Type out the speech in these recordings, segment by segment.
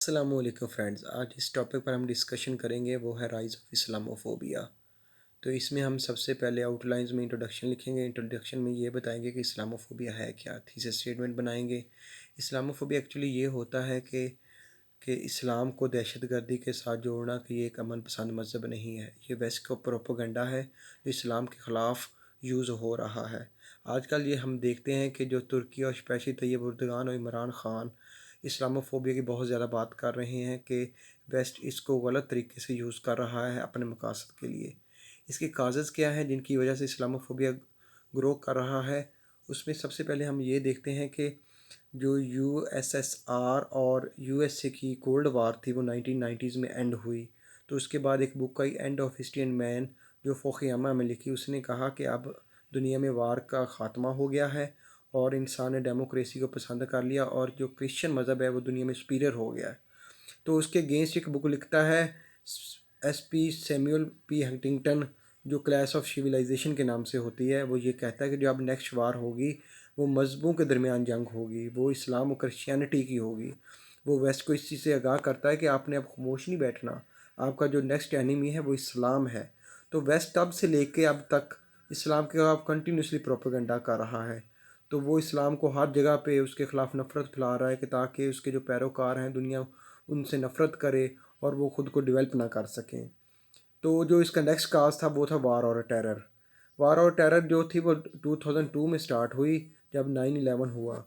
السلام علیکم فرینڈز، آج جس ٹاپک پر ہم ڈسکشن کریں گے وہ ہے رائز آف اسلاموفوبیا۔ تو اس میں ہم سب سے پہلے آؤٹ لائنز میں انٹروڈکشن لکھیں گے۔ انٹروڈکشن میں یہ بتائیں گے کہ اسلاموفوبیا ہے کیا، تھیسس اسٹیٹمنٹ بنائیں گے۔ اسلاموفوبیا ایکچولی یہ ہوتا ہے کہ اسلام کو دہشت گردی کے ساتھ جوڑنا، کہ یہ ایک امن پسند مذہب نہیں ہے، یہ ویسٹ کا پروپوگنڈا ہے جو اسلام کے خلاف یوز ہو رہا ہے۔ آج کل یہ ہم دیکھتے ہیں کہ جو ترکی اور اسپیشلی طیب اردگان اور عمران خان اسلاموفوبیا کی بہت زیادہ بات کر رہے ہیں کہ ویسٹ اس کو غلط طریقے سے یوز کر رہا ہے اپنے مقاصد کے لیے۔ اس کے کازز کیا ہیں جن کی وجہ سے اسلاموفوبیا گرو کر رہا ہے؟ اس میں سب سے پہلے ہم یہ دیکھتے ہیں کہ جو یو ایس ایس آر اور یو ایس اے کی کولڈ وار تھی وہ 1990s میں اینڈ ہوئی۔ تو اس کے بعد ایک بک آئی اینڈ آف ہسٹری اینڈ مین جو فوکویاما میں لکھی، اس نے کہا کہ اب دنیا میں وار کا خاتمہ ہو گیا ہے اور انسان نے ڈیموکریسی کو پسند کر لیا اور جو کرسچن مذہب ہے وہ دنیا میں سپیریئر ہو گیا ہے۔ تو اس کے اگینسٹ ایک بک لکھتا ہے ایس پی سیمیول پی ہنٹنگٹن جو کلیش آف سیولائزیشن کے نام سے ہوتی ہے۔ وہ یہ کہتا ہے کہ جو اب نیکسٹ وار ہوگی وہ مذہبوں کے درمیان جنگ ہوگی، وہ اسلام و کرسچینٹی کی ہوگی۔ وہ ویسٹ کو اس چیز سے آگاہ کرتا ہے کہ آپ نے اب خاموش نہیں بیٹھنا، آپ کا جو نیکسٹ اینیمی ہے وہ اسلام ہے۔ تو ویسٹ تب سے لے کے اب تک اسلام کے خلاف کنٹینیوسلی پروپیگنڈا کر رہا ہے۔ تو وہ اسلام کو ہر جگہ پہ اس کے خلاف نفرت پھیلا رہا ہے کہ تاکہ اس کے جو پیروکار ہیں دنیا ان سے نفرت کرے اور وہ خود کو ڈیولپ نہ کر سکیں۔ تو جو اس کا نیکسٹ کاز تھا وہ تھا وار اور ٹیرر۔ وار اور ٹیرر جو تھی وہ 2002 میں سٹارٹ ہوئی جب 9/11 ہوا۔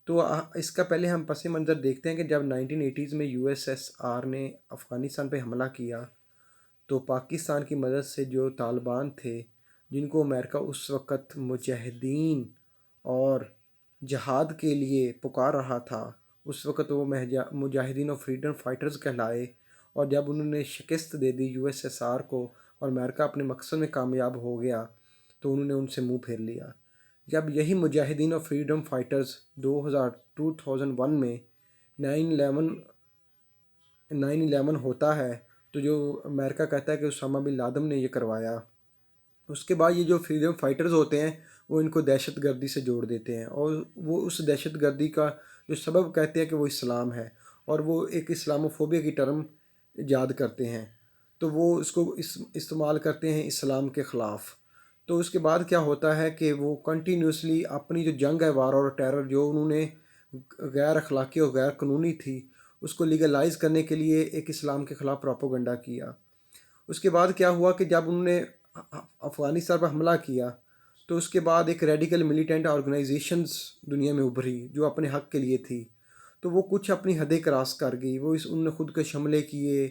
تو اس کا پہلے ہم پس منظر دیکھتے ہیں کہ جب 1980s میں یو ایس ایس آر نے افغانستان پہ حملہ کیا تو پاکستان کی مدد سے جو طالبان تھے جن کو امریکہ اس وقت مجاہدین اور جہاد کے لیے پکار رہا تھا، اس وقت وہ مجاہدین اور فریڈم فائٹرز کہلائے، اور جب انہوں نے شکست دے دی یو ایس ایس آر کو اور امریکہ اپنے مقصد میں کامیاب ہو گیا تو انہوں نے ان سے منہ پھیر لیا۔ جب یہی مجاہدین اور فریڈم فائٹرز 2001 میں 9/11 ہوتا ہے تو جو امریکہ کہتا ہے کہ اسامہ بن لادن نے یہ کروایا، اس کے بعد یہ جو فریڈم فائٹرز ہوتے ہیں وہ ان کو دہشت گردی سے جوڑ دیتے ہیں اور وہ اس دہشت گردی کا جو سبب کہتے ہیں کہ وہ اسلام ہے، اور وہ ایک اسلاموفوبیا کی ٹرم ایجاد کرتے ہیں، تو وہ اس کو استعمال کرتے ہیں اسلام کے خلاف۔ تو اس کے بعد کیا ہوتا ہے کہ وہ کنٹینیوسلی اپنی جو جنگ ہے وار اور ٹیرر جو انہوں نے غیر اخلاقی اور غیر قانونی تھی اس کو لیگلائز کرنے کے لیے ایک اسلام کے خلاف پروپیگنڈا کیا۔ اس کے بعد کیا ہوا کہ جب انہوں نے افغانستان پر حملہ کیا تو اس کے بعد ایک ریڈیکل ملیٹنٹ آرگنائزیشنز دنیا میں ابھری جو اپنے حق کے لیے تھی، تو وہ کچھ اپنی حدیں کراس کر گئی، انہوں نے خود کش حملے کیے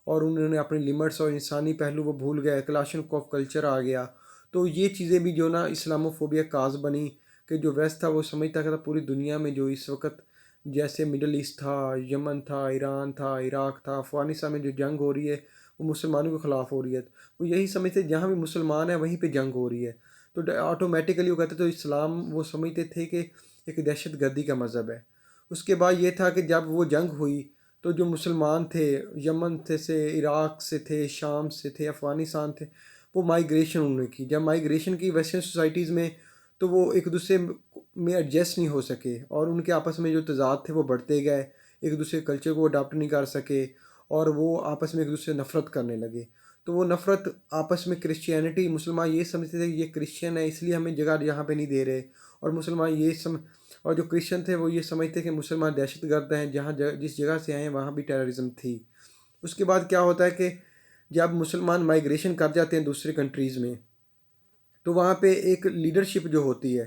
اور انہوں نے اپنی لمٹس اور انسانی پہلو وہ بھول گئے، کلاشنکوف کلچر آ گیا۔ تو یہ چیزیں بھی جو نا اسلاموفوبیا کاز بنی کہ جو ویسٹ تھا وہ سمجھتا تھا پوری دنیا میں جو اس وقت جیسے مڈل ایسٹ تھا، یمن تھا، ایران تھا، عراق تھا، افغانستان میں جو جنگ ہو رہی ہے وہ مسلمانوں کے خلاف ہو رہی ہے، وہ یہی سمجھتے جہاں بھی مسلمان ہیں وہیں پہ جنگ ہو رہی ہے، تو آٹومیٹیکلی وہ کہتے تو اسلام وہ سمجھتے تھے کہ ایک دہشت گردی کا مذہب ہے۔ اس کے بعد یہ تھا کہ جب وہ جنگ ہوئی تو جو مسلمان تھے یمن سے، عراق سے تھے، شام سے تھے، افغانستان تھے، وہ مائیگریشن انہوں نے کی۔ جب مائیگریشن کی ویسٹرن سوسائٹیز میں تو وہ ایک دوسرے میں ایڈجسٹ نہیں ہو سکے اور ان کے آپس میں جو تضاد تھے وہ بڑھتے گئے، ایک دوسرے کلچر کو اڈاپٹ نہیں کر سکے اور وہ آپس میں ایک دوسرے سے نفرت کرنے لگے۔ تو وہ نفرت آپس میں کرسچینٹی، مسلمان یہ سمجھتے تھے کہ یہ کرسچن ہے اس لیے ہمیں جگہ یہاں پہ نہیں دے رہے، اور مسلمان اور جو کرسچن تھے وہ یہ سمجھتے کہ مسلمان دہشت گرد ہیں، جس جگہ سے آئے ہیں وہاں بھی ٹیررزم تھی۔ اس کے بعد کیا ہوتا ہے کہ جب مسلمان مائیگریشن کر جاتے ہیں دوسرے کنٹریز میں تو وہاں پہ ایک لیڈرشپ جو ہوتی ہے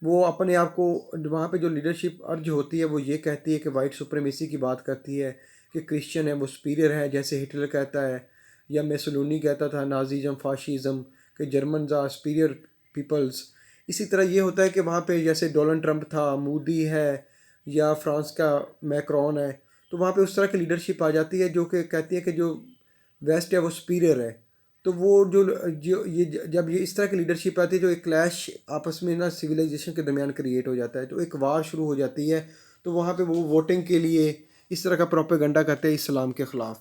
وہ اپنے آپ کو، وہاں پہ جو لیڈرشپ ارج ہوتی ہے وہ یہ کہتی ہے کہ وائٹ سپریمیسی کی بات کرتی ہے کہ کرسچن ہے وہ سپیریئر ہے، جیسے ہٹلر کہتا ہے یا میسولونی کہتا تھا نازیزم، فاشیزم، کہ جرمنز آر سپیریئر پیپلز۔ اسی طرح یہ ہوتا ہے کہ وہاں پہ جیسے ڈونلڈ ٹرمپ تھا، مودی ہے یا فرانس کا میکرون ہے، تو وہاں پہ اس طرح کی لیڈرشپ آ جاتی ہے جو کہ کہتی ہے کہ جو ویسٹ ہے وہ سپیریئر ہے۔ تو وہ جب یہ اس طرح کی لیڈرشپ آتی ہے جو ایک کلیش آپس میں نا سویلائزیشن کے درمیان کریٹ ہو جاتا ہے، تو ایک وار شروع ہو جاتی ہے، تو وہاں پہ وہ ووٹنگ کے لیے اس طرح کا پروپیگنڈا کرتے ہیں اسلام کے خلاف۔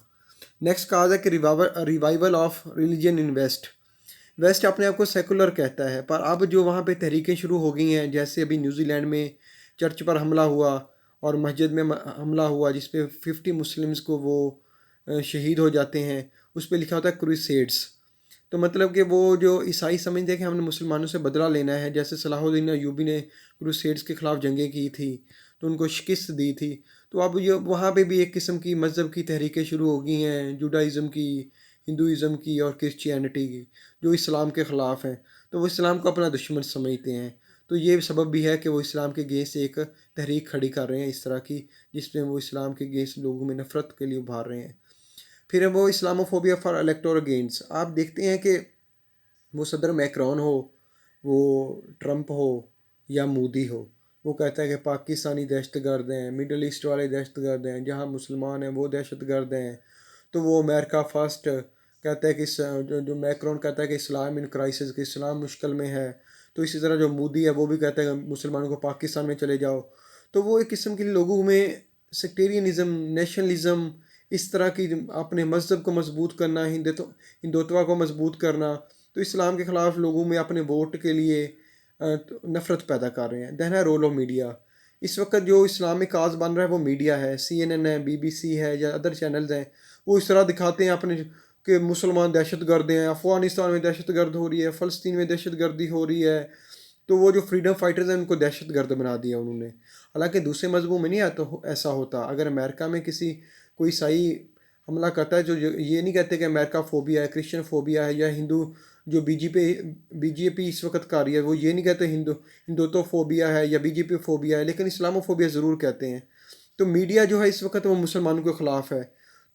نیکسٹ کاز ہے کہ revival of religion in west. West اپنے آپ کو سیکولر کہتا ہے، پر اب جو وہاں پہ تحریکیں شروع ہو گئی ہیں، جیسے ابھی نیوزی لینڈ میں چرچ پر حملہ ہوا اور مسجد میں حملہ ہوا جس پہ 50 مسلمز کو وہ شہید ہو جاتے ہیں، اس پہ لکھا ہوتا ہے کروسیڈس۔ تو مطلب کہ وہ جو عیسائی سمجھتے ہیں کہ ہم نے مسلمانوں سے بدلہ لینا ہے، جیسے صلاح الدین ایوبی نے کروسیڈس کے خلاف جنگیں کی تھی تو ان کو شکست دی تھی، تو اب یہ وہاں پہ بھی ایک قسم کی مذہب کی تحریکیں شروع ہو گئی ہیں، جوڈائزم کی، ہندوازم کی اور کرسچینٹی کی، جو اسلام کے خلاف ہیں، تو وہ اسلام کو اپنا دشمن سمجھتے ہیں۔ تو یہ سبب بھی ہے کہ وہ اسلام کے گیس ایک تحریک کھڑی کر رہے ہیں اس طرح کی، جس میں وہ اسلام کے گیس لوگوں میں نفرت کے لیے ابھار رہے ہیں۔ پھر وہ اسلاموفوبیا فار الیکٹور گینز، آپ دیکھتے ہیں کہ وہ صدر میکرون ہو، وہ ٹرمپ ہو یا مودی ہو، وہ کہتا ہے کہ پاکستانی دہشت گرد ہیں، مڈل ایسٹ والے دہشت گرد ہیں، جہاں مسلمان ہیں وہ دہشت گرد ہیں، تو وہ امریکہ فرسٹ کہتا ہے کہ جو میکرون کہتا ہے کہ اسلام ان کرائسس، کہ اسلام مشکل میں ہے، تو اسی طرح جو مودی ہے وہ بھی کہتا ہے کہ مسلمانوں کو پاکستان میں چلے جاؤ۔ تو وہ ایک قسم کے لوگوں میں سیکٹیرینزم، نیشنلزم، اس طرح کی اپنے مذہب کو مضبوط کرنا، ہندوتوا کو مضبوط کرنا، تو اسلام کے خلاف لوگوں میں اپنے ووٹ کے لیے نفرت پیدا کر رہے ہیں۔ دین ہے رول آف میڈیا، اس وقت جو اسلامک کاز بن رہا ہے وہ میڈیا ہے، CNN ہے، BBC ہے یا ادر چینلز ہیں، وہ اس طرح دکھاتے ہیں اپنے کہ مسلمان دہشت گرد ہیں، افغانستان میں دہشت گرد ہو رہی ہے، فلسطین میں دہشت گردی ہو رہی ہے، تو وہ جو فریڈم فائٹرز ہیں ان کو دہشت گرد بنا دیا انہوں نے۔ حالانکہ دوسرے مذہبوں میں نہیں آتا ایسا ہوتا، اگر امریکہ میں کوئی عیسائی حملہ کرتا ہے، جو یہ نہیں کہتے کہ امریکہ فوبیا ہے، کرسچن فوبیا ہے، یا ہندو جو بی جے پی اس وقت کر رہی ہے وہ یہ نہیں کہتے ہندوتو فوبیا ہے یا BJP فوبیا ہے، لیکن اسلامو فوبیا ضرور کہتے ہیں۔ تو میڈیا جو ہے اس وقت وہ مسلمانوں کے خلاف ہے،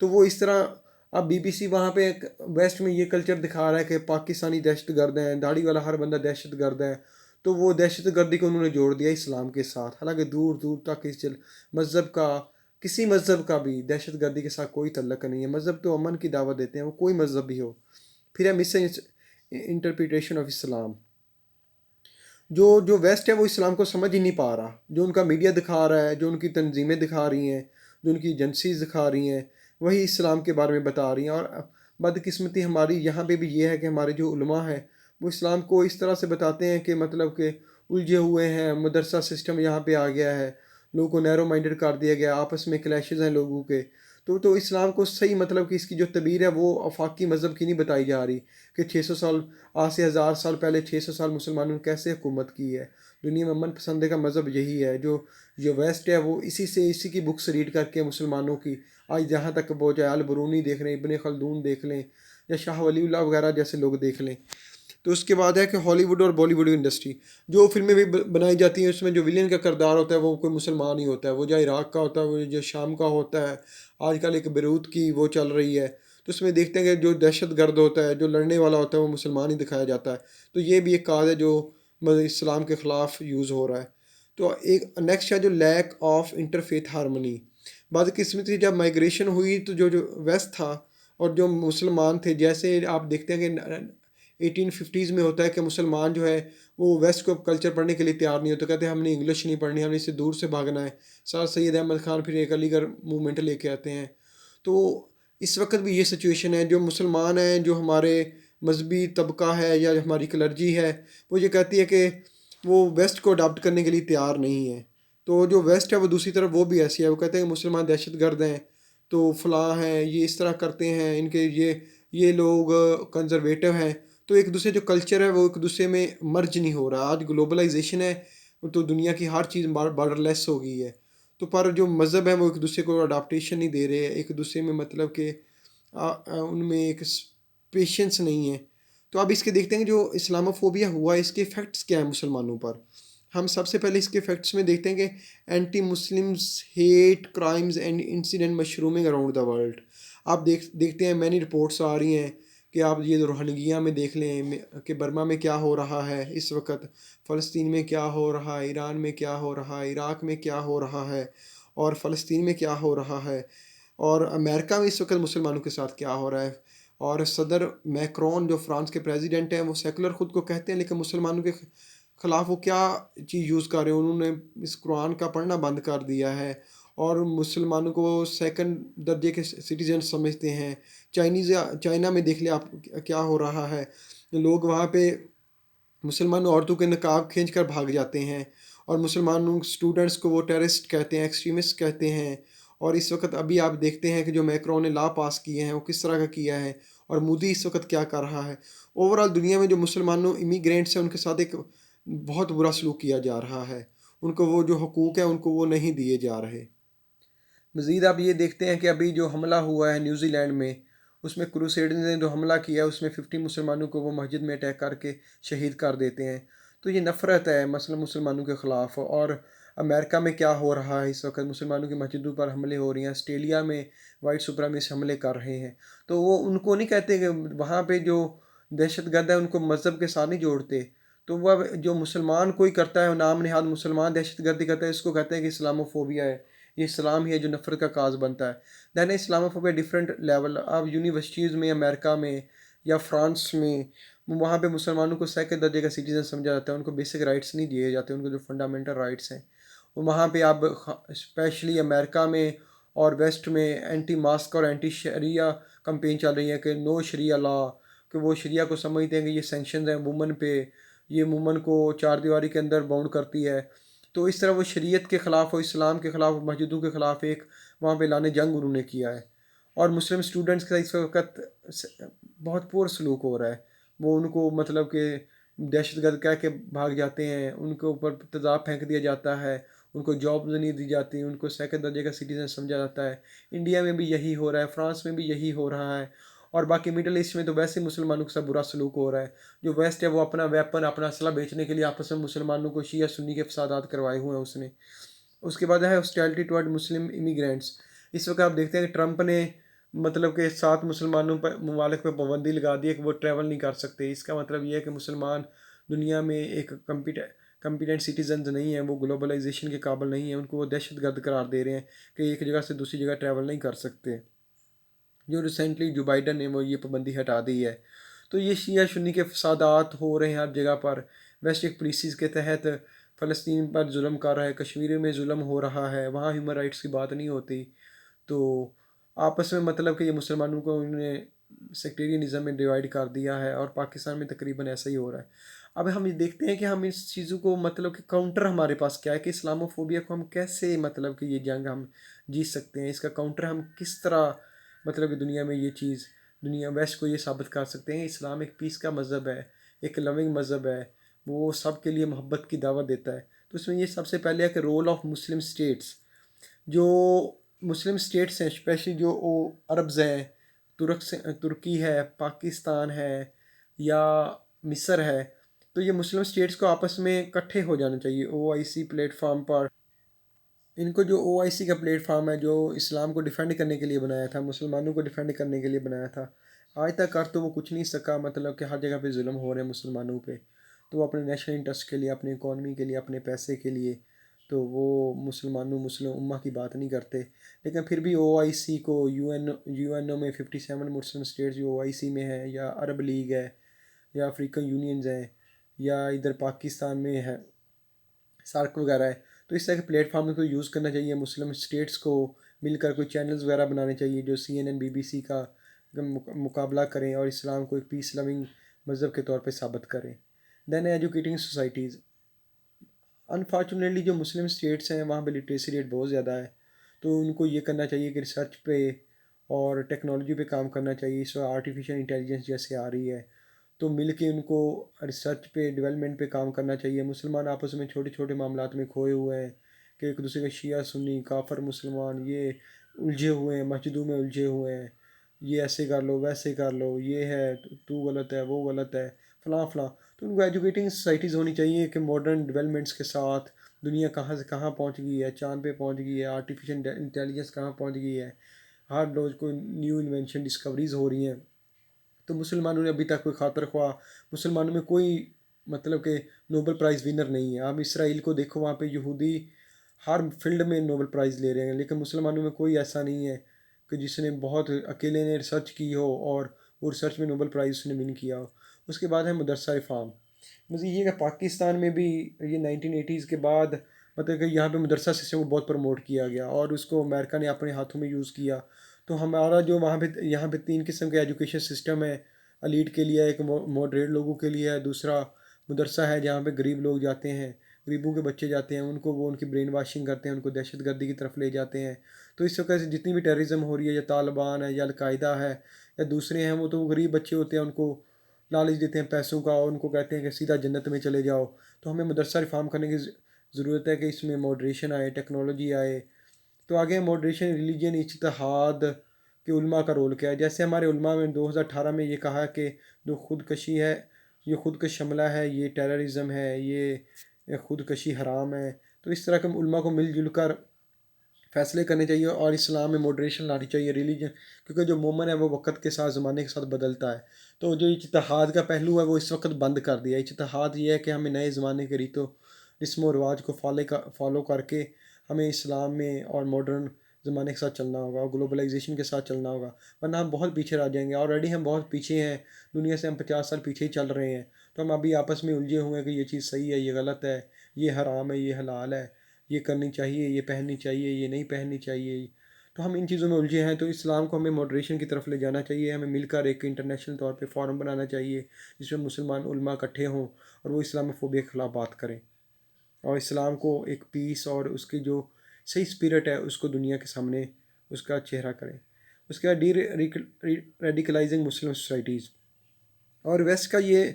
تو وہ اس طرح اب BBC وہاں پہ ویسٹ میں یہ کلچر دکھا رہا ہے کہ پاکستانی دہشت گرد ہیں، داڑھی والا ہر بندہ دہشت گرد ہے، تو وہ دہشت گردی کو انہوں نے جوڑ دیا اسلام کے ساتھ، حالانکہ دور دور تک اس مذہب کا، کسی مذہب کا بھی دہشت گردی کے ساتھ کوئی تعلق نہیں ہے۔ مذہب تو امن کی دعوت دیتے ہیں، وہ کوئی مذہب بھی ہو۔ پھر ہے مس انٹرپریٹیشن آف اسلام، جو ویسٹ ہے وہ اسلام کو سمجھ ہی نہیں پا رہا، جو ان کا میڈیا دکھا رہا ہے، جو ان کی تنظیمیں دکھا رہی ہیں، جو ان کی ایجنسیز دکھا رہی ہیں، وہی اسلام کے بارے میں بتا رہی ہیں۔ اور بدقسمتی ہماری یہاں پہ بھی یہ ہے کہ ہمارے جو علماء ہیں وہ اسلام کو اس طرح سے بتاتے ہیں کہ مطلب کہ الجھے ہوئے ہیں، مدرسہ سسٹم یہاں پہ آ گیا ہے، لوگوں کو نیرو مائنڈڈ کر دیا گیا، آپس میں کلیشز ہیں لوگوں کے، تو اسلام کو صحیح مطلب کہ اس کی جو تعبیر ہے وہ آفاقی مذہب کی نہیں بتائی جا رہی کہ 600 سال، آج سے 1000 سال پہلے 600 سال مسلمانوں نے کیسے حکومت کی ہے۔ دنیا میں امن پسندی کا مذہب یہی ہے، جو ویسٹ ہے وہ اسی کی بکس ریڈ کر کے مسلمانوں کی آج جہاں تک پہنچا، البرونی دیکھ لیں، ابن خلدون دیکھ لیں، یا شاہ ولی اللہ وغیرہ جیسے لوگ دیکھ لیں۔ تو اس کے بعد ہے کہ ہالی ووڈ اور بالی ووڈ انڈسٹری، جو فلمیں بھی بنائی جاتی ہیں اس میں جو ولین کا کردار ہوتا ہے وہ کوئی مسلمان ہی ہوتا ہے، وہ جو عراق کا ہوتا ہے، وہ جو شام کا ہوتا ہے، آج کل ایک بیروت کی وہ چل رہی ہے، تو اس میں دیکھتے ہیں کہ جو دہشت گرد ہوتا ہے، جو لڑنے والا ہوتا ہے وہ مسلمان ہی دکھایا جاتا ہے۔ تو یہ بھی ایک کاز ہے جو اسلام کے خلاف یوز ہو رہا ہے۔ تو ایک نیکسٹ ہے جو لیک آف انٹرفیتھ ہارمنی، بدقسمتی جب مائگریشن ہوئی تو جو ویسٹ تھا اور جو مسلمان تھے، جیسے آپ دیکھتے ہیں کہ 1850s میں ہوتا ہے کہ مسلمان جو ہے وہ ویسٹ کو کلچر پڑھنے کے لیے تیار نہیں ہوتا، کہتے ہیں ہم نے انگلش نہیں پڑھنی، ہم نے اس سے دور سے بھاگنا ہے۔ سر سید احمد خان پھر ایک علی گڑھ موومنٹ لے کے آتے ہیں۔ تو اس وقت بھی یہ سچویشن ہے، جو مسلمان ہیں، جو ہمارے مذہبی طبقہ ہے یا ہماری کلرجی ہے، وہ یہ کہتی ہے کہ وہ ویسٹ کو اڈاپٹ کرنے کے لیے تیار نہیں ہے۔ تو جو ویسٹ ہے وہ دوسری طرف وہ بھی ایسی ہے، وہ کہتے ہیں کہ مسلمان دہشت گرد ہیں، تو فلاں ہیں، یہ اس طرح کرتے ہیں، ان کے یہ لوگ کنزرویٹو ہیں۔ تو ایک دوسرے جو کلچر ہے وہ ایک دوسرے میں مرج نہیں ہو رہا۔ آج گلوبلائزیشن ہے تو دنیا کی ہر چیز بارڈر لیس ہو گئی ہے، تو پر جو مذہب ہے وہ ایک دوسرے کو اڈاپٹیشن نہیں دے رہے ہیں، ایک دوسرے میں مطلب کہ ان میں ایک پیشنس نہیں ہے۔ تو اب اس کے دیکھتے ہیں کہ جو اسلاموفوبیا ہوا اس کے افیکٹس کیا ہیں مسلمانوں پر۔ ہم سب سے پہلے اس کے افیکٹس میں دیکھتے ہیں کہ anti Muslims hate crimes and incident mushrooming around the world. آپ دیکھتے ہیں مینی رپورٹس آ رہی ہیں کہ آپ یہ روہنگیا میں دیکھ لیں کہ برما میں کیا ہو رہا ہے اس وقت، فلسطین میں کیا ہو رہا ہے، ایران میں کیا ہو رہا ہے، عراق میں کیا ہو رہا ہے، اور فلسطین میں کیا ہو رہا ہے، اور امریکہ میں اس وقت مسلمانوں کے ساتھ کیا ہو رہا ہے۔ اور صدر میکرون جو فرانس کے پریزیڈنٹ ہیں وہ سیکولر خود کو کہتے ہیں، لیکن مسلمانوں کے خلاف وہ کیا چیز یوز کر رہے ہیں، انہوں نے اس قرآن کا پڑھنا بند کر دیا ہے، اور مسلمانوں کو سیکنڈ درجے کے سٹیزن سمجھتے ہیں۔ چائنا میں دیکھ لیں آپ کیا ہو رہا ہے، لوگ وہاں پہ مسلمان عورتوں کے نقاب کھینچ کر بھاگ جاتے ہیں، اور مسلمانوں اسٹوڈنٹس کو وہ ٹیررسٹ کہتے ہیں، ایکسٹریمسٹ کہتے ہیں۔ اور اس وقت ابھی آپ دیکھتے ہیں کہ جو میکرون نے لا پاس کیے ہیں وہ کس طرح کا کیا ہے، اور مودی اس وقت کیا کر رہا ہے۔ اوورآل دنیا میں جو مسلمانوں امیگرینٹس ہیں ان کے ساتھ ایک بہت برا سلوک کیا جا رہا ہے، ان کو وہ جو حقوق ہیں ان کو وہ نہیں دیے جا رہے۔ مزید آپ یہ دیکھتے ہیں کہ ابھی جو حملہ ہوا ہے نیوزی لینڈ میں، اس میں کروسیڈرز نے جو حملہ کیا اس میں 50 مسلمانوں کو وہ مسجد میں اٹیک کر کے شہید کر دیتے ہیں۔ تو یہ نفرت ہے مثلا مسلمانوں کے خلاف۔ اور امریکہ میں کیا ہو رہا ہے اس وقت، مسلمانوں کی مسجدوں پر حملے ہو رہی ہیں، آسٹریلیا میں وائٹ سپریمیسٹ حملے کر رہے ہیں۔ تو وہ ان کو نہیں کہتے کہ وہاں پہ جو دہشت گرد ہے ان کو مذہب کے ساتھ نہیں جوڑتے، تو وہ جو مسلمان کوئی کرتا ہے نام نہاد مسلمان دہشت گردی کرتا ہے، اس کو کہتے ہیں کہ اسلاموفوبیا ہے، یہ اسلام ہی ہے جو نفرت کا کاز بنتا ہے۔ دین اسلاموفوبیا ڈفرینٹ لیول، آپ یونیورسٹیز میں امریکہ میں یا فرانس میں، وہاں پہ مسلمانوں کو سیکنڈ درجے کا سٹیزن سمجھا جاتا ہے، ان کو بیسک رائٹس نہیں دیے جاتے، ان کو جو فنڈامنٹل رائٹس ہیں وہاں پہ آپ اسپیشلی امریکہ میں اور ویسٹ میں اینٹی ماسک اور اینٹی شریعہ کمپین چل رہی ہے کہ نو شریعہ لا، کہ وہ شریعہ کو سمجھتے ہیں کہ یہ سینکشنز ہیں وومن پہ، یہ وومن کو چار دیواری کے اندر باؤنڈ کرتی ہے۔ تو اس طرح وہ شریعت کے خلاف اور اسلام کے خلاف، مسجدوں کے خلاف ایک وہاں پہ لانے جنگ انہوں نے کیا ہے۔ اور مسلم اسٹوڈنٹس کا اس وقت بہت پور سلوک ہو رہا ہے، وہ ان کو مطلب کہ دہشت گرد کہہ کے بھاگ جاتے ہیں، ان کے اوپر تیزاب پھینک دیا جاتا ہے، ان کو جابز نہیں دی جاتی، ان کو سیکنڈ درجے کا سٹیزن سمجھا جاتا ہے۔ انڈیا میں بھی یہی ہو رہا ہے، فرانس میں بھی یہی ہو رہا ہے، اور باقی مڈل ایسٹ میں تو ویسے مسلمانوں کے ساتھ برا سلوک ہو رہا ہے۔ جو ویسٹ ہے وہ اپنا ویپن، اپنا اسلحہ بیچنے کے لیے آپس میں مسلمانوں کو شیعہ سنی کے فسادات کروائے ہوئے ہیں اس نے۔ اس کے بعد ہے ہاسٹیلٹی ٹورڈ مسلم امیگرینٹس۔ اس وقت آپ دیکھتے ہیں کہ ٹرمپ نے مطلب کہ 7 مسلمانوں پر ممالک پہ پابندی لگا دی ہے کہ وہ ٹریول نہیں کر سکتے۔ اس کا مطلب یہ ہے کہ مسلمان دنیا میں ایک کمپیٹنٹ سٹیزنز نہیں ہیں، وہ گلوبلائزیشن کے قابل نہیں ہیں، ان کو وہ دہشت گرد قرار دے رہے ہیں کہ ایک جگہ سے دوسری جگہ ٹریول نہیں کر سکتے۔ جو ریسنٹلی جو بائیڈن نے وہ یہ پابندی ہٹا دی ہے۔ تو یہ شیعہ سنی کے فسادات ہو رہے ہیں ہر جگہ پر۔ ویسٹک پالیسیز کے تحت فلسطین پر ظلم کر رہا ہے، کشمیر میں ظلم ہو رہا ہے، وہاں ہیومن رائٹس کی بات نہیں ہوتی۔ تو آپس میں مطلب کہ یہ مسلمانوں کو انہوں نے سیکٹیرینزم میں ڈیوائڈ کر دیا ہے، اور پاکستان میں تقریباً ایسا ہی ہو رہا ہے۔ اب ہم یہ دیکھتے ہیں کہ ہم اس چیزوں کو مطلب کہ کاؤنٹر ہمارے پاس کیا ہے کہ اسلاموفوبیا کو ہم کیسے مطلب کہ یہ جنگ ہم جیت سکتے ہیں، اس کا کاؤنٹر ہم کس طرح مطلب کہ دنیا میں یہ چیز، دنیا ویسٹ کو یہ ثابت کر سکتے ہیں اسلام ایک پیس کا مذہب ہے، ایک لونگ مذہب ہے، وہ سب کے لیے محبت کی دعوت دیتا ہے۔ تو اس میں یہ سب سے پہلے ہے کہ رول آف مسلم اسٹیٹس، جو مسلم اسٹیٹس ہیں اسپیشلی جو عربز ہیں، ترکی ہے، پاکستان ہے یا مصر ہے، تو یہ مسلم اسٹیٹس کو آپس میں اکٹھے ہو جانا چاہیے OIC پلیٹ فارم پر۔ ان کو جو OIC کا پلیٹ فارم ہے جو اسلام کو ڈیفینڈ کرنے کے لیے بنایا تھا، مسلمانوں کو ڈیفینڈ کرنے کے لیے بنایا تھا، آج تک کر تو وہ کچھ نہیں سکا، مطلب کہ ہر جگہ پہ ظلم ہو رہے ہیں مسلمانوں پہ۔ تو وہ اپنے نیشنل انٹرسٹ کے لیے، اپنی اکانومی کے لیے، اپنے پیسے کے لیے، تو وہ مسلم امہ کی بات نہیں کرتے۔ لیکن پھر بھی OIC کو UN میں 57 مسلم اسٹیٹس جو OIC میں ہیں، یا عرب لیگ ہے، یا افریقن یونینز ہیں، یا ادھر پاکستان میں ہے سارک وغیرہ ہے، تو اس طرح کے پلیٹ فارم کو یوز کرنا چاہیے۔ مسلم اسٹیٹس کو مل کر کوئی چینلز وغیرہ بنانے چاہیے جو CNN BBC کا مقابلہ کریں اور اسلام کو ایک پیس لونگ مذہب کے طور پہ ثابت کریں۔ دین ایجوکیٹنگ سوسائٹیز، انفارچونیٹلی جو مسلم اسٹیٹس ہیں وہاں پہ لٹریسی ریٹ بہت زیادہ ہے، تو ان کو یہ کرنا چاہیے کہ ریسرچ پہ اور ٹیکنالوجی پہ کام کرنا چاہیے۔ اس وقت آرٹیفیشیل انٹیلیجنس جیسے آ رہی ہے، تو مل کے ان کو ریسرچ پہ، ڈیولپمنٹ پہ کام کرنا چاہیے۔ مسلمان آپس میں چھوٹے چھوٹے معاملات میں کھوئے ہوئے ہیں کہ ایک دوسرے کے شیعہ سنی کافر مسلمان یہ الجھے ہوئے ہیں، مسجدوں میں الجھے ہوئے ہیں، یہ ایسے کر لو ویسے کر لو، یہ ہے تو غلط ہے وہ غلط ہے فلاں فلاں۔ تو ان کو ایجوکیٹنگ سوسائٹیز ہونی چاہیے کہ ماڈرن ڈیولپمنٹس کے ساتھ دنیا کہاں سے کہاں پہنچ گئی ہے، چاند پہ پہنچ گئی ہے، آرٹیفیشیل انٹیلیجنس کہاں پہنچ گئی ہے، ہر روز کوئی نیو انوینشن ڈسکوریز ہو رہی ہیں۔ تو مسلمانوں نے ابھی تک کوئی خاطر خواہ، مسلمانوں میں کوئی مطلب کہ نوبل پرائز ونر نہیں ہے۔ آپ اسرائیل کو دیکھو، وہاں پہ یہودی ہر فیلڈ میں نوبل پرائز لے رہے ہیں، لیکن مسلمانوں میں کوئی ایسا نہیں ہے کہ جس نے بہت اکیلے نے ریسرچ کی ہو اور وہ ریسرچ میں نوبل پرائز اس نے ون کیا ہو۔ اس کے بعد ہے مدرسہ ریفارم۔ مزید یہ کہ پاکستان میں بھی یہ 1980s کے بعد مطلب کہ یہاں پہ مدرسہ سسٹم کو بہت پروموٹ کیا گیا، اور اس کو امریکہ نے اپنے ہاتھوں میں یوز کیا۔ تو ہمارا جو وہاں پہ یہاں پہ 3 قسم کے ایجوکیشن سسٹم ہے، ایلیٹ کے لیے، ایک ماڈریٹ لوگوں کے لیے ہے، دوسرا مدرسہ ہے جہاں پہ غریب لوگ جاتے ہیں، غریبوں کے بچے جاتے ہیں ان کو وہ ان کی برین واشنگ کرتے ہیں، ان کو دہشت گردی کی طرف لے جاتے ہیں۔ تو اس وقت سے جتنی بھی ٹیررزم ہو رہی ہے، یا طالبان ہے یا القاعدہ ہے یا دوسرے ہیں، وہ تو غریب بچے ہوتے ہیں، ان کو لالچ دیتے ہیں پیسوں کا، اور ان کو کہتے ہیں کہ سیدھا جنت میں چلے جاؤ۔ تو ہمیں مدرسہ ریفارم کرنے کی ضرورت ہے کہ اس میں ماڈریشن آئے، ٹیکنالوجی آئے۔ تو آگے ماڈریشن، ریلیجن، اجتہاد کہ علماء کا رول کیا ہے۔ جیسے ہمارے علماء میں 2018 میں یہ کہا کہ جو خودکشی ہے یہ خودکش حملہ ہے، یہ ٹیررزم ہے، یہ خودکشی حرام ہے۔ تو اس طرح کے علماء کو مل جل کر فیصلے کرنے چاہیے، اور اسلام میں ماڈریشن لانی چاہیے ریلیجن، کیونکہ جو مومن ہے وہ وقت کے ساتھ، زمانے کے ساتھ بدلتا ہے۔ تو جو اجتہاد کا پہلو ہے وہ اس وقت بند کر دیا ہے۔ اجتہاد یہ ہے کہ ہمیں نئے زمانے کے ریت و رسم و رواج کو فالو کر کے ہمیں اسلام میں اور ماڈرن زمانے کے ساتھ چلنا ہوگا، اور گلوبلائزیشن کے ساتھ چلنا ہوگا، ورنہ ہم بہت پیچھے رہ جائیں گے۔ آلریڈی ہم بہت پیچھے ہیں، دنیا سے ہم 50 سال پیچھے ہی چل رہے ہیں۔ تو ہم ابھی آپس میں الجھے ہوئے ہیں کہ یہ چیز صحیح ہے، یہ غلط ہے، یہ حرام ہے، یہ حلال ہے، یہ کرنی چاہیے، یہ پہننی چاہیے، یہ نہیں پہننی چاہیے۔ تو ہم ان چیزوں میں الجھے ہیں۔ تو اسلام کو ہمیں ماڈریشن کی طرف لے جانا چاہیے، ہمیں مل کر ایک انٹرنیشنل طور پہ فورم بنانا چاہیے جس میں مسلمان علماء اکٹھے ہوں اور وہ اسلام فوبیا کے خلاف بات کریں، اور اسلام کو ایک پیس اور اس کی جو صحیح اسپرٹ ہے اس کو دنیا کے سامنے اس کا چہرہ کریں۔ اس کے بعد ریڈیکلائزنگ مسلم سوسائٹیز، اور ویسٹ کا یہ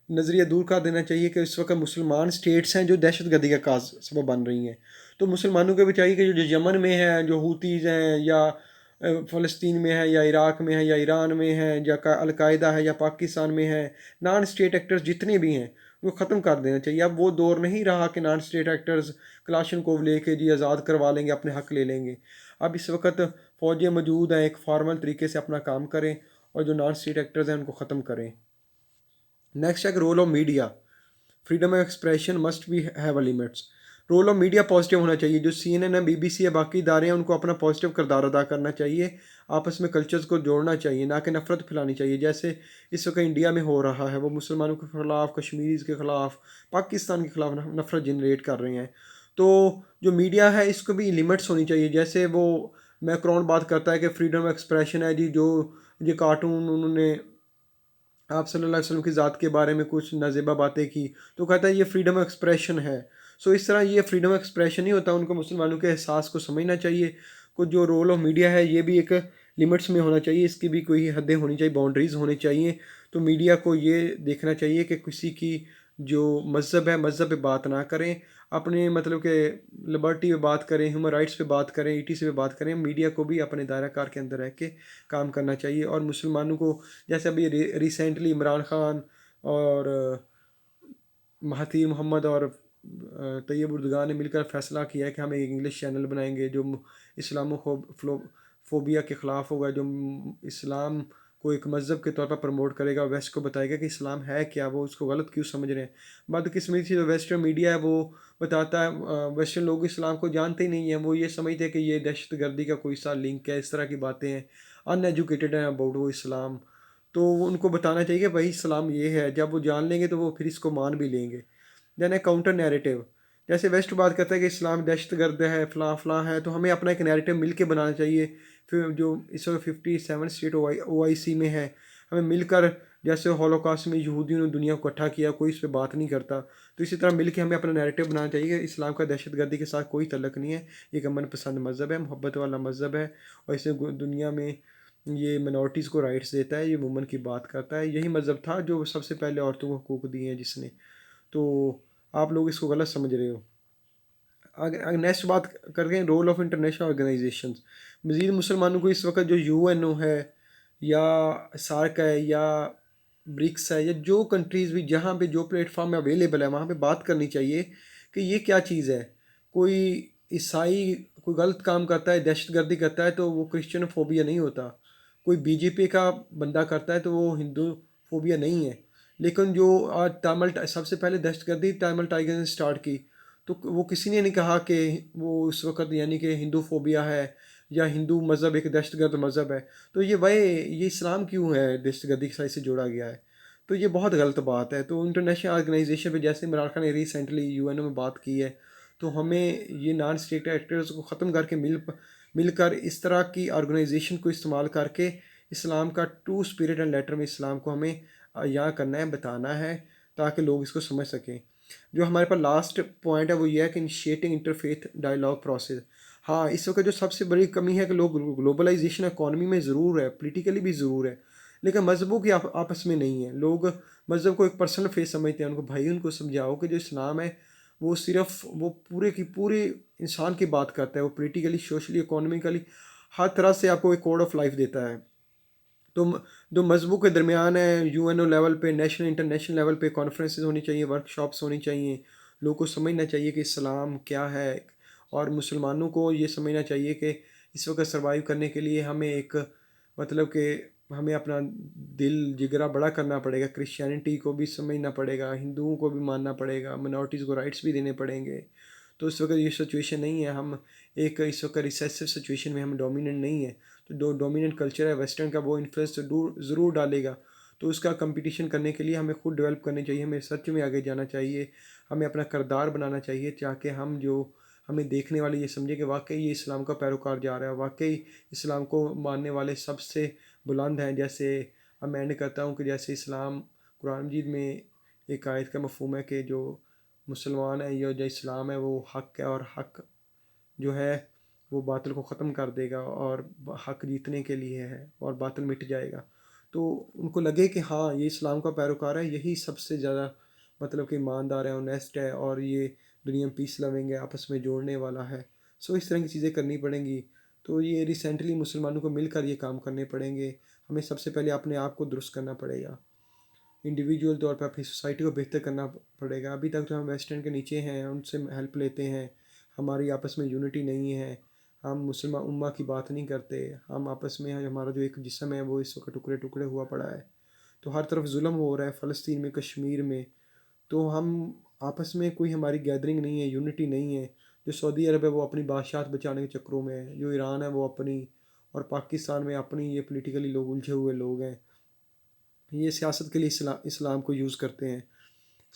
نظریہ دور کر دینا چاہیے کہ اس وقت مسلمان اسٹیٹس ہیں جو دہشت گردی کا سبب بن رہی ہیں۔ تو مسلمانوں کو بھی چاہیے کہ جو یمن میں ہیں، جو حوثیز ہیں، یا فلسطین میں ہے، یا عراق میں ہے، یا ایران میں ہے، یا القاعدہ ہے، یا پاکستان میں ہے، نان اسٹیٹ ایکٹرز جتنے بھی ہیں وہ ختم کر دینا چاہیے۔ اب وہ دور نہیں رہا کہ نان اسٹیٹ ایکٹرز کلاشن کو لے کے جی آزاد کروا لیں گے، اپنے حق لے لیں گے۔ اب اس وقت فوجیں موجود ہیں، ایک فارمل طریقے سے اپنا کام کریں، اور جو نان اسٹیٹ ایکٹرز ہیں ان کو ختم کریں۔ نیکسٹ ہے کہ role of media, freedom of expression must be have limits. Role of media positive ہونا چاہیے۔ جو سی این این ہے، بی بی سی ہے، باقی ادارے ہیں، ان کو اپنا پازیٹیو کردار ادا کرنا چاہیے، آپس میں کلچرز کو جوڑنا چاہیے، نہ کہ نفرت پھیلانی چاہیے۔ جیسے اس وقت انڈیا میں ہو رہا ہے، وہ مسلمانوں کے خلاف، کشمیریز کے خلاف، پاکستان کے خلاف نفرت جنریٹ کر رہے ہیں۔ تو جو میڈیا ہے اس کو بھی لمٹس ہونی چاہیے۔ جیسے وہ میکرون بات کرتا ہے کہ فریڈم آف ایکسپریشن ہے جی، جو یہ کارٹون انہوں نے آپ صلی اللہ علیہ وسلم کی ذات کے بارے میں کچھ نازیبہ باتیں کی، تو کہتا ہے یہ فریڈم آف ایکسپریشن ہے۔ سو اس طرح یہ فریڈم آف ایکسپریشن نہیں ہوتا، ان کو مسلمانوں کے احساس کو سمجھنا چاہیے۔ کو جو رول آف میڈیا ہے یہ بھی ایک لمٹس میں ہونا چاہیے، اس کی بھی کوئی حدیں ہونی چاہیے، باؤنڈریز ہونی چاہیے۔ تو میڈیا کو یہ دیکھنا چاہیے کہ کسی کی جو مذہب ہے، مذہب پہ بات نہ کریں، اپنے مطلب کہ لبرٹی پہ بات کریں، ہیومن رائٹس پہ بات کریں، ای ٹی سی پہ بات کریں۔ میڈیا کو بھی اپنے دائرہ کار کے اندر رہ کے کام کرنا چاہیے، اور مسلمانوں کو جیسے ابھی ریسنٹلی عمران خان اور مہاتیر محمد اور طیب اردگان نے مل کر فیصلہ کیا ہے کہ ہم ایک انگلش چینل بنائیں گے جو اسلام فوبیا کے خلاف ہوگا، جو اسلام کو ایک مذہب کے طور پر پروموٹ کرے گا، ویسٹ کو بتائے گا کہ اسلام ہے کیا، وہ اس کو غلط کیوں سمجھ رہے ہیں۔ بدقسمتی سے جو ویسٹرن میڈیا ہے وہ بتاتا ہے، ویسٹرن لوگ اسلام کو جانتے ہی نہیں ہیں، وہ یہ سمجھتے ہیں کہ یہ دہشت گردی کا کوئی سا لنک ہے، اس طرح کی باتیں ہیں، ان ایجوکیٹڈ ہیں اباؤٹ وہ اسلام۔ تو وہ ان کو بتانا چاہیے کہ بھائی اسلام یہ ہے، جب وہ جان لیں گے تو وہ پھر اس کو مان بھی لیں گے۔ دین اے کاؤنٹر نیریٹو، جیسے ویسٹ بات کرتا ہے کہ اسلام دہشت گرد ہے، فلاں فلاں ہے، تو ہمیں اپنا ایک نیریٹو مل کے بنانا چاہیے۔ پھر جو اس وقت 57 اسٹیٹ او آئی سی میں ہے، ہمیں مل کر، جیسے ہولوکاسٹ میں یہودیوں نے دنیا کو اکٹھا کیا، کوئی اس پہ بات نہیں کرتا، تو اسی طرح مل کے ہمیں اپنا نیریٹو بنانا چاہیے کہ اسلام کا دہشت گردی کے ساتھ کوئی تعلق نہیں ہے، ایک امن پسند مذہب ہے، محبت والا مذہب ہے، اور اسے دنیا میں یہ منورٹیز کو رائٹس دیتا ہے، یہ وومن کی بات کرتا ہے۔ یہی مذہب تھا جو سب سے پہلے عورتوں کو حقوق دیے ہیں جس نے۔ تو آپ لوگ اس کو غلط سمجھ رہے ہو۔ آگے نیکسٹ بات کر رہے ہیں رول آف انٹرنیشنل آرگنائزیشنز۔ مزید مسلمانوں کو اس وقت جو یو این او ہے، یا سارک ہے، یا برکس ہے، یا جو کنٹریز بھی جہاں پہ جو پلیٹ فارم میں اویلیبل ہے وہاں پہ بات کرنی چاہیے کہ یہ کیا چیز ہے۔ کوئی عیسائی کوئی غلط کام کرتا ہے، دہشت گردی کرتا ہے، تو وہ کرسچن فوبیا نہیں ہوتا۔ کوئی بی جے پی کا بندہ کرتا ہے تو وہ ہندو فوبیا نہیں ہے۔ لیکن جو آج تامل سب سے پہلے دہشت گردی تامل ٹائگر نے اسٹارٹ کی، تو وہ کسی نے نہیں کہا کہ وہ اس وقت یعنی کہ ہندو فوبیا ہے، یا ہندو مذہب ایک دہشت گرد مذہب ہے، تو یہ اسلام کیوں ہے دہشت گردی کے ساتھ سے جوڑا گیا ہے؟ تو یہ بہت غلط بات ہے۔ تو انٹرنیشنل آرگنائزیشن پہ جیسے عمران خان نے ریسنٹلی یو این او میں بات کی ہے، تو ہمیں یہ نان اسٹیٹ ایکٹرز کو ختم کر کے مل کر اس طرح کی آرگنائزیشن کو استعمال کر کے اسلام کا ٹرو اسپرٹ اینڈ لیٹر میں اسلام کو ہمیں یہاں کرنا ہے، بتانا ہے، تاکہ لوگ اس کو سمجھ سکیں۔ جو ہمارے پاس لاسٹ پوائنٹ ہے وہ یہ ہے کہ انیشیٹنگ انٹرفیتھ ڈائلاگ پروسیس. ہاں اس وقت جو سب سے بڑی کمی ہے کہ لوگ گلوبلائزیشن اکانومی میں ضرور ہے، پولیٹیکلی بھی ضرور ہے، لیکن مذہبوں کی آپس میں نہیں ہے. لوگ مذہب کو ایک پرسنل فیس سمجھتے ہیں. ان کو بھائی ان کو سمجھاؤ کہ جو اسلام ہے وہ صرف وہ پورے کی پورے انسان کی بات کرتا ہے. وہ پولیٹیکلی، سوشلی، اکانومیکلی ہر طرح سے آپ کو ایک کوڈ آف لائف دیتا ہے. تو جو مذہبوں کے درمیان ہے، یو این او لیول پہ، نیشنل انٹرنیشنل لیول پہ کانفرنسز ہونی چاہیے، ورک شاپس ہونی چاہیے. لوگوں کو سمجھنا چاہیے کہ اسلام کیا ہے، اور مسلمانوں کو یہ سمجھنا چاہیے کہ اس وقت سروائیو کرنے کے لیے ہمیں ایک مطلب کہ ہمیں اپنا دل جگرا بڑا کرنا پڑے گا. کرسچینٹی کو بھی سمجھنا پڑے گا، ہندوؤں کو بھی ماننا پڑے گا، منارٹیز کو رائٹس بھی دینے پڑیں گے. تو اس وقت یہ سچویشن نہیں ہے. ہم ایک اس وقت ریسیسو سچویشن میں ہم ڈومیننٹ نہیں ہے. تو جو ڈومیننٹ کلچر ہے ویسٹرن کا وہ انفلوئنس ضرور ڈالے گا. تو اس کا کمپٹیشن کرنے کے لیے ہمیں خود ڈیولپ کرنی چاہیے، ہمیں سچ میں آگے جانا چاہیے، ہمیں اپنا کردار بنانا چاہیے تاکہ ہم جو ہمیں دیکھنے والے یہ سمجھے کہ واقعی یہ اسلام کا پیروکار جا رہا ہے، واقعی اسلام کو ماننے والے سب سے بلند ہیں. جیسے اب میں اینڈ کرتا ہوں کہ جیسے اسلام قرآن مجید میں ایک آیت کا مفہوم ہے کہ جو مسلمان ہے یا جو اسلام ہے وہ حق ہے، اور حق جو ہے وہ باطل کو ختم کر دے گا، اور حق جیتنے کے لیے ہے اور باطل مٹ جائے گا. تو ان کو لگے کہ ہاں یہ اسلام کا پیروکار ہے، یہی سب سے زیادہ مطلب کہ ایماندار ہے، اونیسٹ ہے، اور یہ دنیا میں پیس لونگ ہے، آپس میں جوڑنے والا ہے. اس طرح کی چیزیں کرنی پڑیں گی. تو یہ ریسنٹلی مسلمانوں کو مل کر یہ کام کرنے پڑیں گے. ہمیں سب سے پہلے اپنے آپ کو درست کرنا پڑے گا، انڈیویجول طور پر اپنی سوسائٹی کو بہتر کرنا پڑے گا. ابھی تک تو ہم ویسٹرن کے نیچے ہیں، ان سے ہیلپ لیتے ہیں، ہماری آپس میں یونٹی نہیں ہے، ہم مسلمان امہ کی بات نہیں کرتے. ہم آپس میں ہمارا جو ایک جسم ہے وہ اس وقت ٹکڑے ٹکڑے ہوا پڑا ہے. تو ہر طرف ظلم ہو رہا ہے، فلسطین میں، کشمیر میں. تو ہم آپس میں کوئی ہماری گیدرنگ نہیں ہے، یونٹی نہیں ہے. جو سعودی عرب ہے وہ اپنی بادشاہت بچانے کے چکروں میں ہے، جو ایران ہے وہ اپنی، اور پاکستان میں اپنی یہ پولیٹیکلی لوگ الجھے ہوئے لوگ ہیں، یہ سیاست کے لیے اسلام کو یوز کرتے ہیں.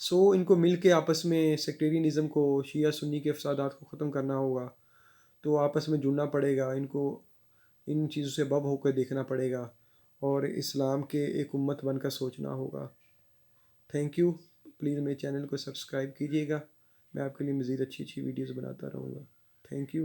ان کو مل کے آپس میں سیکٹیرینزم کو، شیعہ سنی کے فسادات کو ختم کرنا ہوگا. تو آپس میں جڑنا پڑے گا، ان کو ان چیزوں سے بب ہو کر دیکھنا پڑے گا، اور اسلام کے ایک امت بن کر سوچنا ہوگا. Thank you. پلیز میرے چینل کو سبسکرائب کیجیے گا. میں آپ کے لیے مزید اچھی ویڈیوز بناتا رہوں گا. Thank you.